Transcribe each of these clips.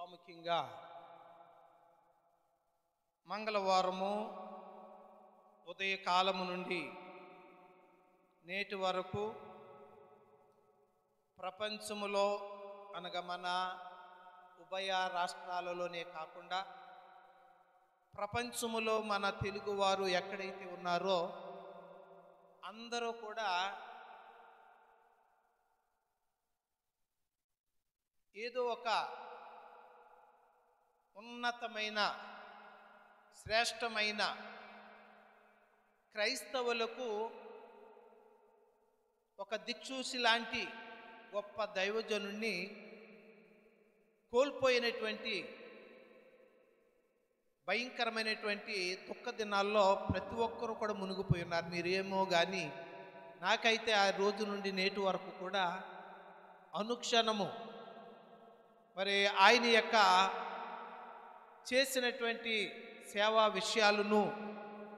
ప్రాముఖ్యంగా మంగళవారము ఉదయకాలము నుండి నేటి వరకు ప్రపంచములో అనగా మన ఉభయ రాష్ట్రాలలోనే కాకుండా ప్రపంచములో మన తెలుగువారు ఎక్కడైతే ఉన్నారో అందరూ కూడా ఏదో ఒక ఉన్నతమైన శ్రేష్టమైన క్రైస్తవులకు ఒక దిక్సూచి లాంటి గొప్ప దైవజనుణ్ణి కోల్పోయినటువంటి భయంకరమైనటువంటి దుఃఖ దినాల్లో ప్రతి ఒక్కరూ కూడా మునిగిపోయి ఉన్నారు. మీరేమో కానీ నాకైతే ఆ రోజు నుండి నేటి వరకు కూడా అనుక్షణము మరి ఆయన యొక్క చేసినటువంటి సేవా విషయాలను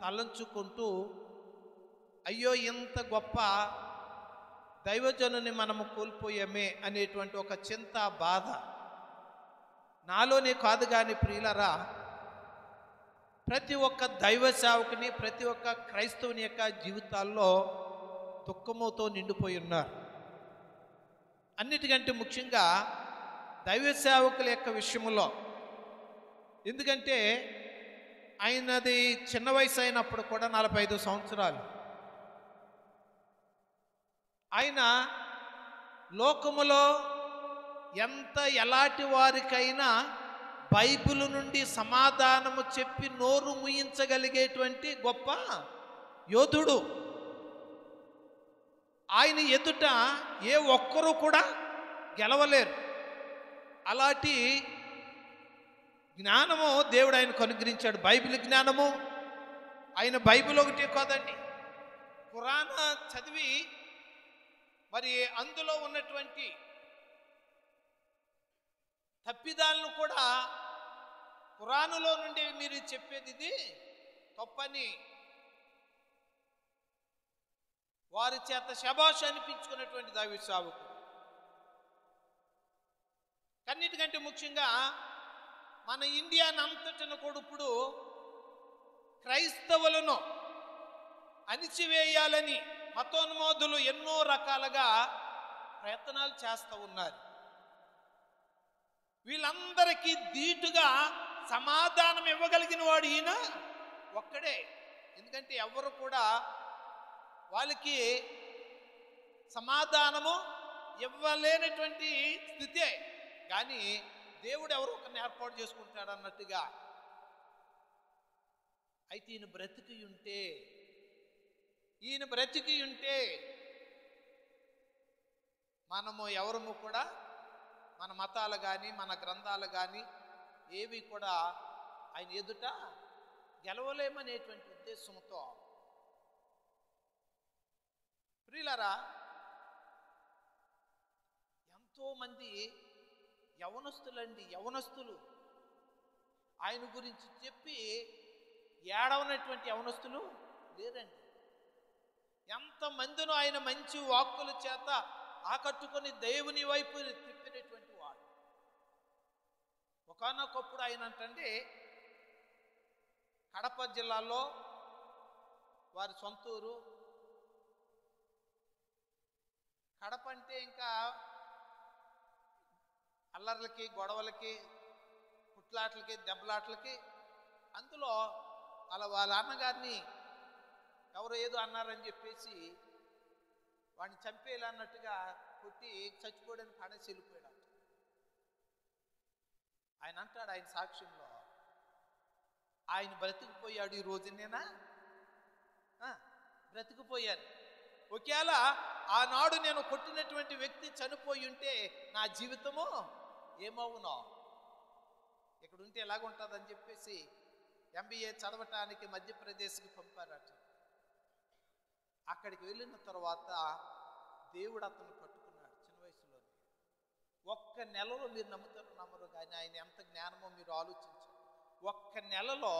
తలంచుకుంటూ అయ్యో ఇంత గొప్ప దైవజనుని మనము కోల్పోయామే అనేటువంటి ఒక చింత బాధ నాలోనే కాదు. కానీ ప్రియులరా, ప్రతి ఒక్క దైవ సేవకుని ప్రతి ఒక్క క్రైస్తవుని యొక్క జీవితాల్లో దుఃఖముతో నిండిపోయి ఉన్నారు. అన్నిటికంటే ముఖ్యంగా దైవ సేవకుల యొక్క విషయంలో, ఎందుకంటే ఆయనది చిన్న వయసు అయినప్పుడు కూడా 45 సంవత్సరాలు. ఆయన లోకములో ఎలాంటి వారికైనా బైబిల్ నుండి సమాధానము చెప్పి నోరు ముయించగలిగేటువంటి గొప్ప యోధుడు. ఆయన ఎదుట ఏ ఒక్కరూ కూడా గెలవలేరు. అలాంటి జ్ఞానము దేవుడు ఆయనకు అనుగ్రహించాడు. బైబిల్ జ్ఞానము, ఆయన బైబిల్ ఒకటే కాదండి, ఖురాన్ చదివి మరి అందులో ఉన్నటువంటి తప్పిదాలను కూడా ఖురానులో నుండి మీరు చెప్పేది ఇది తప్పని వారి చేత శబాష్ అనిపించుకున్నటువంటి దైవ సేవకుడు. అన్నిటికంటే ముఖ్యంగా మన ఇండియాని అంతటిని కూడా ఇప్పుడు క్రైస్తవులను అణిచివేయాలని మతోన్మోదులు ఎన్నో రకాలుగా ప్రయత్నాలు చేస్తూ ఉన్నారు. వీళ్ళందరికీ ధీటుగా సమాధానం ఇవ్వగలిగిన వాడు ఈయన ఒక్కడే. ఎందుకంటే ఎవరు కూడా వాళ్ళకి సమాధానము ఇవ్వలేనటువంటి స్థితే. కానీ దేవుడు ఎవరో ఒకరిని ఏర్పాటు చేసుకుంటాడు అన్నట్టుగా. అయితే ఈయన బ్రతికి ఉంటే మనము ఎవరము కూడా మన మతాలు కానీ మన గ్రంథాలు కానీ ఏవి కూడా ఆయన ఎదుట గెలవలేమనేటువంటి ఉద్దేశంతో, ప్రియులారా, ఎంతోమంది యవనస్తులు ఆయన గురించి చెప్పి ఏడవనటువంటి యవనస్తులు లేరండి. ఎంతమందినో ఆయన మంచి వాక్కుల చేత ఆకట్టుకొని దేవుని వైపు తిప్పినటువంటి వాడు. ఒకానొకప్పుడు ఆయన అంటే కడప జిల్లాలో వారి సొంతూరు. కడప అంటే ఇంకా అల్లర్లకి, గొడవలకి, కుట్లాట్లకి, దెబ్బలాట్లకి, అందులో వాళ్ళ అన్నగారిని ఎవరో ఏదో అన్నారని చెప్పేసి వాడిని చంపేయాలన్నట్టుగా కొట్టి చచ్చిపోవడానికి పడేసి వెళ్ళిపోయాడు. ఆయన అంటాడు ఆయన సాక్ష్యంలో, ఆయన బ్రతికిపోయాడు, ఈ రోజునేనా బ్రతికిపోయాను. ఒకవేళ ఆనాడు నేను కొట్టినటువంటి వ్యక్తి చనిపోయి ఉంటే నా జీవితము ఏమవునో, ఇక్కడ ఉంటే ఎలాగుంటుందని చెప్పేసి MBA చదవటానికి మధ్యప్రదేశ్కి పంపారట. అక్కడికి వెళ్ళిన తర్వాత దేవుడు అతను పట్టుకున్నాడు చిన్న వయసులోనే. ఒక్క నెలలో, మీరు నమ్మరు కానీ ఆయన ఎంత జ్ఞానమో మీరు ఆలోచించండి. ఒక్క నెలలో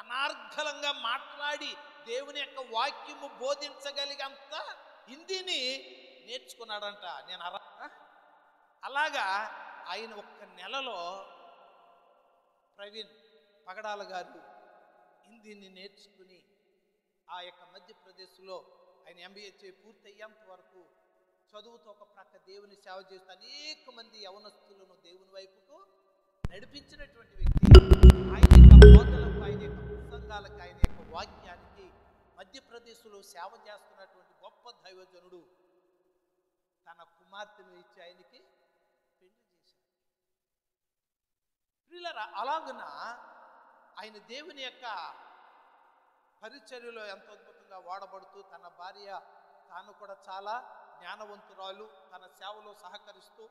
అనార్ఘలంగా మాట్లాడి దేవుని యొక్క వాక్యము బోధించగలిగంత హిందీని నేర్చుకున్నాడంట. అలాగా ఆయన ఒక్క నెలలో ప్రవీణ్ పగడాల గారు హిందీని నేర్చుకుని ఆ యొక్క మధ్యప్రదేశ్లో ఆయన MBA పూర్తయ్యేంత వరకు చదువుతో ఒక ప్రక్క దేవుని సేవ చేస్తూ అనేక మంది యవనస్తులను దేవుని వైపుకు నడిపించినటువంటి వ్యక్తి. ఆయన యొక్క బోధలకు, ఆయన యొక్క ప్రసంగాలకు, ఆయన యొక్క వాక్యానికి మధ్యప్రదేశ్లో సేవ చేస్తున్నటువంటి గొప్ప దైవజనుడు తన కుమార్తెను ఇచ్చి ఆయనకి పెళ్లి చేశారు. ప్రియులారా, అలాగున ఆయన దేవుని యొక్క పరిచర్యలో ఎంతో అద్భుతంగా వాడబడుతూ తన భార్య తాను కూడా చాలా జ్ఞానవంతురాలు, తన సేవలో సహకరిస్తూ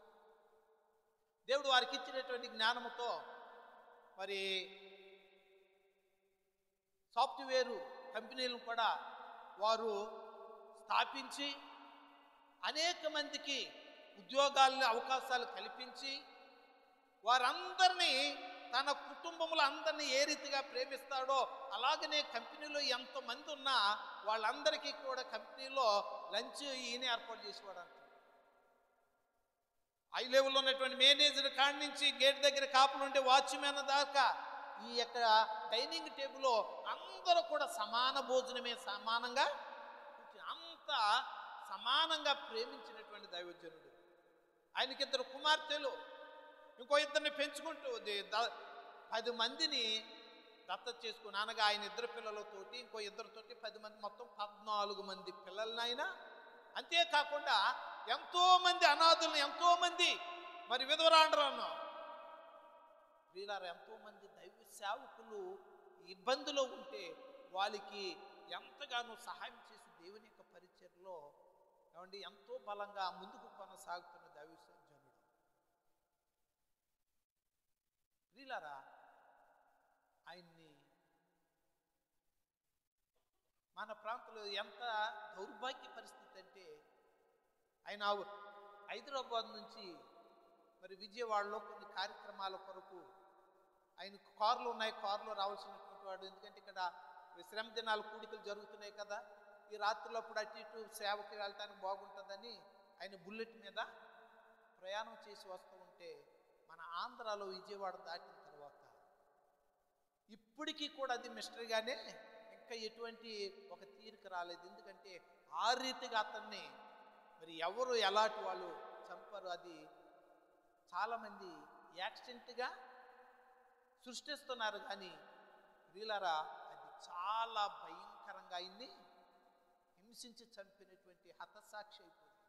దేవుడు వారికి ఇచ్చినటువంటి జ్ఞానముతో మరి సాఫ్ట్వేర్ కంపెనీలను కూడా వారు స్థాపించి అనేక మందికి ఉద్యోగాలను అవకాశాలు కల్పించి వారందరినీ తన కుటుంబంలో అందరినీ ఏ రీతిగా ప్రేమిస్తాడో అలాగనే కంపెనీలో ఎంతమంది ఉన్నా వాళ్ళందరికీ కూడా కంపెనీలో లంచ్ ఈయన ఏర్పాటు చేసేవాడు అంట. హై లెవెల్లో ఉన్నటువంటి మేనేజర్ కాడి నుంచి గేట్ దగ్గర కాపులు ఉండే వాచ్మెన్ దాకా ఈ యొక్క డైనింగ్ టేబుల్లో అందరూ కూడా సమాన భోజనమే, సమానంగా అంత సమానంగా ప్రేమించినటువంటి దైవజనుడు. ఆయనకి 2 కుమార్తెలు, ఇంకో 2ని పెంచుకుంటూ 10 మందిని దత్తత చేసుకుని అనగా ఆయన 2 పిల్లలతోటి ఇంకో 2తోటి 10 మంది, మొత్తం 14 మంది పిల్లలని ఆయన. అంతేకాకుండా ఎంతో మంది అనాథులను, ఎంతో మంది మరి విధవరాండ్రను, వీళ్ళారు ఎంతో మంది దైవ సేవకులు ఇబ్బందిలో ఉంటే వాళ్ళకి ఎంతగానో సహాయం చేసి దేవుని యొక్క పరిచర్యలో ఏమండి ఎంతో బలంగా ముందుకు కొనసాగుతున్న దైవజనుడు. వీళ్ళారా, ఆయన్ని మన ప్రాంతంలో ఎంత దౌర్భాగ్య పరిస్థితి అంటే, ఆయన హైదరాబాద్ నుంచి మరి విజయవాడలో కొన్ని కార్యక్రమాల కొరకు ఆయన కార్లు ఉన్నాయి, కారులో రావాల్సినటువంటి వాడు. ఎందుకంటే ఇక్కడ శ్రమ దినాలు కూడికలు జరుగుతున్నాయి కదా, ఈ రాత్రులప్పుడు అటు ఇటు సేవకి వెళ్ళటానికి బాగుంటుందని ఆయన బుల్లెట్ మీద ప్రయాణం చేసి వస్తూ ఉంటే మన ఆంధ్రాలో విజయవాడ దాటిన తర్వాత ఇప్పటికీ కూడా అది మిస్టరీగానే ఇంకా ఎటువంటి ఒక తీరిక రాలేదు. ఎందుకంటే ఆ రీతిగా అతన్ని మరి ఎవరు ఎలాంటి వాళ్ళు చంపారు, అది చాలామంది యాక్సిడెంట్గా సృష్టిస్తున్నారు. కానీ వీళ్ళరా అది చాలా భయంకరంగా ఆయన్ని హింసించి చంపినటువంటి హతసాక్షి అయిపోయింది.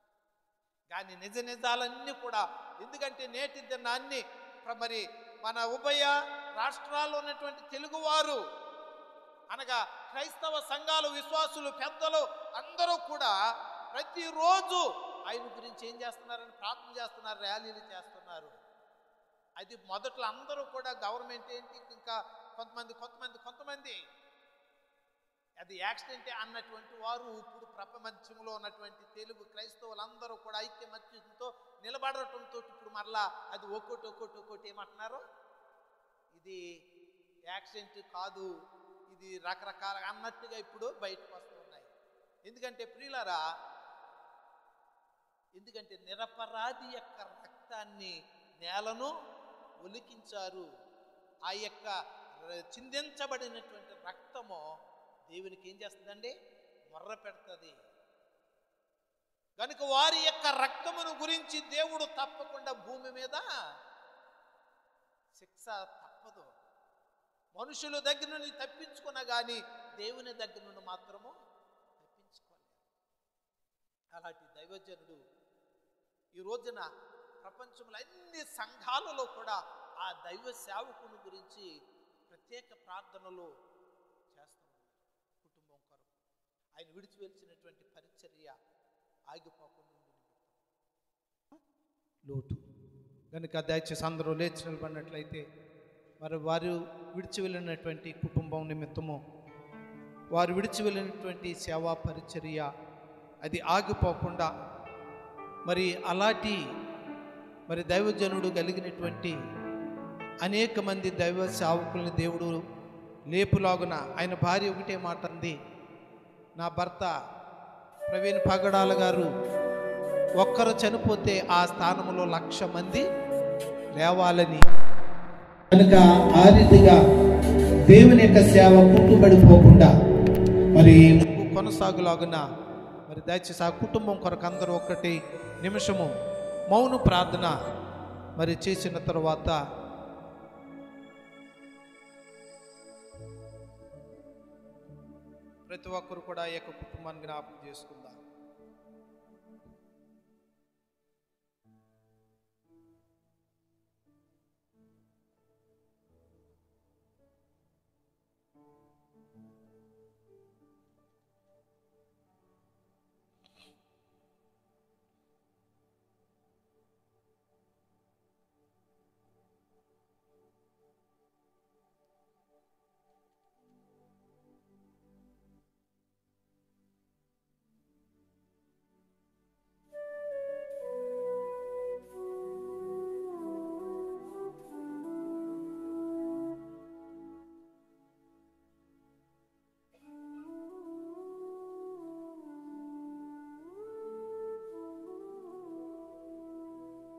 కానీ నిజ నిజాలన్నీ కూడా, ఎందుకంటే నేటి దినాన్ని మరి మన ఉభయ రాష్ట్రాల్లో ఉన్నటువంటి తెలుగువారు అనగా క్రైస్తవ సంఘాలు, విశ్వాసులు, పెద్దలు అందరూ కూడా ప్రతిరోజు ఆయన గురించి ఏం చేస్తున్నారని ప్రార్థన చేస్తున్నారు, ర్యాలీలు చేస్తున్నారు. అది మొదట్లో అందరూ కూడా గవర్నమెంట్ ఏంటి, ఇంకా కొంతమంది అది యాక్సిడెంటే అన్నటువంటి వారు ఇప్పుడు ప్రపంచంలో ఉన్నటువంటి తెలుగు క్రైస్తవులందరూ కూడా ఐక్యమత్యంతో నిలబడటంతో ఇప్పుడు మరలా అది ఒక్కోటి ఏమంటున్నారు, ఇది యాక్సిడెంట్ కాదు, ఇది రకరకాల అన్నట్టుగా ఇప్పుడు బయటకు వస్తూ ఉన్నాయి. ఎందుకంటే ప్రియులారా, ఎందుకంటే నిరపరాధి యొక్క రక్తాన్ని నేలను ఒలికించారు. ఆ యొక్క చిందించబడినటువంటి రక్తము దేవునికి ఏం చేస్తుందండి, మొర్ర పెడుతుంది. కనుక వారి యొక్క రక్తమును గురించి దేవుడు తప్పకుండా భూమి మీద శిక్ష తప్పదు. మనుషుల దగ్గర నుండి తప్పించుకున్నా కానీ దేవుని దగ్గర నుండి మాత్రము తప్పించుకోలేదు. అలాంటి దైవజనుడు ఈ రోజున ప్రపంచంలో అన్ని సంఘాలలో కూడా ఆ దైవ సేవకుని గురించి ప్రత్యేక ప్రార్థనలు చేస్తూ ఉన్నారు. కుటుంబం కొరకు ఆయన విడిచి వెలిచినటువంటి పరిచర్య ఆగిపోకుండా లోటు కనుక దయచేసి అందరూ లేచి నిలబడినట్లయితే మరి వారు విడిచి వెళ్ళినటువంటి కుటుంబం నిమిత్తము, వారు విడిచి వెళ్ళినటువంటి సేవా పరిచర్య అది ఆగిపోకుండా మరి అలాంటి మరి దైవజనుడు కలిగినటువంటి అనేక మంది దైవ సేవకుల్ని దేవుడు లేపులాగున ఆయన భార్య ఒకటే మాట అంది, నా భర్త ప్రవీణ్ పగడాల గారు ఒక్కరు చనిపోతే ఆ స్థానంలో 1,00,000 మంది లేవాలని. కనుక ఆ రీతిగా దేవుని యొక్క సేవ కుంటుపడిపోకుండా మరి కొనసాగులాగున మరి దయచేసి ఆ కుటుంబం కొరకు అందరూ ఒక్కటి నిమిషము మౌన ప్రార్థన మరి చేసిన తర్వాత ప్రతి ఒక్కరు కూడా ఈ యొక్క కుటుంబాన్ని జ్ఞాపకం చేసుకుందాం.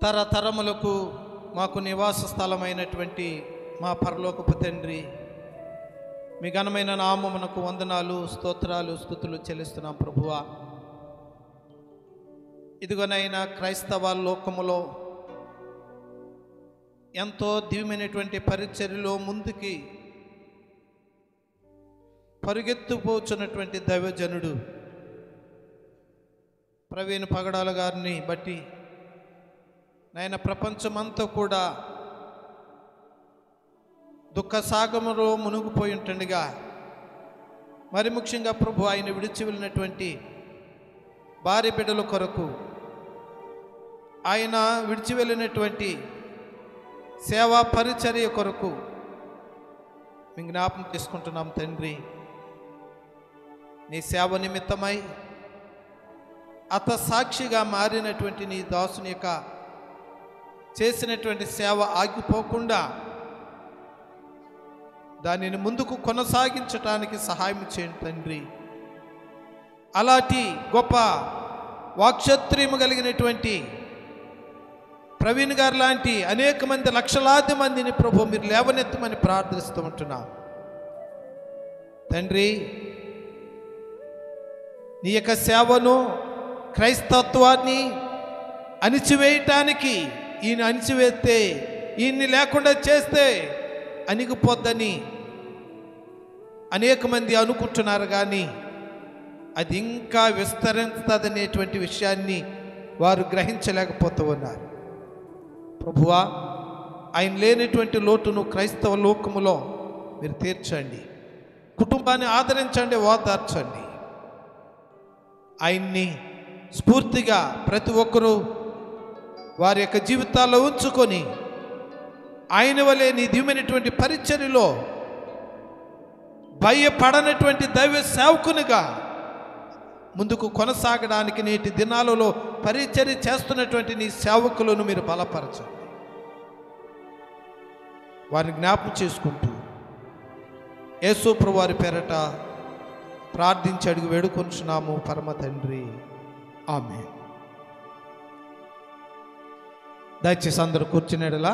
తరతరములకు మాకు నివాస స్థలమైనటువంటి మా పరలోకపు తండ్రి, మీ ఘనమైన నామమునకు వందనాలు, స్తోత్రాలు, స్తుతులు చెల్లిస్తున్నాం ప్రభువా. ఇదిగోనైనా క్రైస్తవ లోకములో ఎంతో దివ్యమైనటువంటి పరిచర్యలో ముందుకి పరుగెత్తుపోచున్నటువంటి దైవజనుడు ప్రవీణ్ పగడాల గారిని బట్టి నాయన ప్రపంచమంతా కూడా దుఃఖ సాగములో మునిగిపోయి ఉంటుండగా, మరి ముఖ్యంగా ప్రభు ఆయన విడిచి వెళ్ళినటువంటి భార్య బిడ్డల కొరకు, ఆయన విడిచి వెళ్ళినటువంటి సేవా పరిచర్య కొరకు మేము జ్ఞాపకం చేసుకుంటున్నాం తండ్రి. నీ సేవ నిమిత్తమై అత సాక్షిగా మారినటువంటి నీ దాసుని యొక్క చేసినటువంటి సేవ ఆగిపోకుండా దానిని ముందుకు కొనసాగించటానికి సహాయం చేయండి తండ్రి. అలాంటి గొప్ప వాక్క్షత్రియము కలిగినటువంటి ప్రవీణ్ గారు లాంటి అనేక మంది, లక్షలాది మందిని ప్రభు మీరు లేవనెత్తమని ప్రార్థిస్తూ ఉంటున్నా తండ్రి. నీ యొక్క సేవను, క్రైస్తత్వాన్ని అణిచివేయటానికి, ఈయన అణిచివేస్తే, ఈయన్ని లేకుండా చేస్తే అణిగిపోద్దని అనేక మంది అనుకుంటున్నారు, కానీ అది ఇంకా విస్తరిస్తుందనేటువంటి విషయాన్ని వారు గ్రహించలేకపోతూ ఉన్నారు. ప్రభువా, ఆయన లేనటువంటి లోటును క్రైస్తవ లోకములో మీరు తీర్చండి. కుటుంబాన్ని ఆదరించండి, ఓదార్చండి. ఆయన్ని స్ఫూర్తిగా ప్రతి ఒక్కరూ వారి యొక్క జీవితాల్లో ఉంచుకొని ఆయన వలె నీ దివ్యమైనటువంటి పరిచర్యలో భయపడనటువంటి దైవ సేవకునిగా ముందుకు కొనసాగడానికి నేటి దినాలలో పరిచర్య చేస్తున్నటువంటి నీ సేవకులను మీరు బలపరచండి. వారిని జ్ఞాపకం చేసుకుంటూ యేసు ప్రభువు వారి పేరట ప్రార్థించి అడిగి వేడుకొంచున్నాము పరమ తండ్రి, ఆమేన్. దయచేసి అందరూ కూర్చునేలా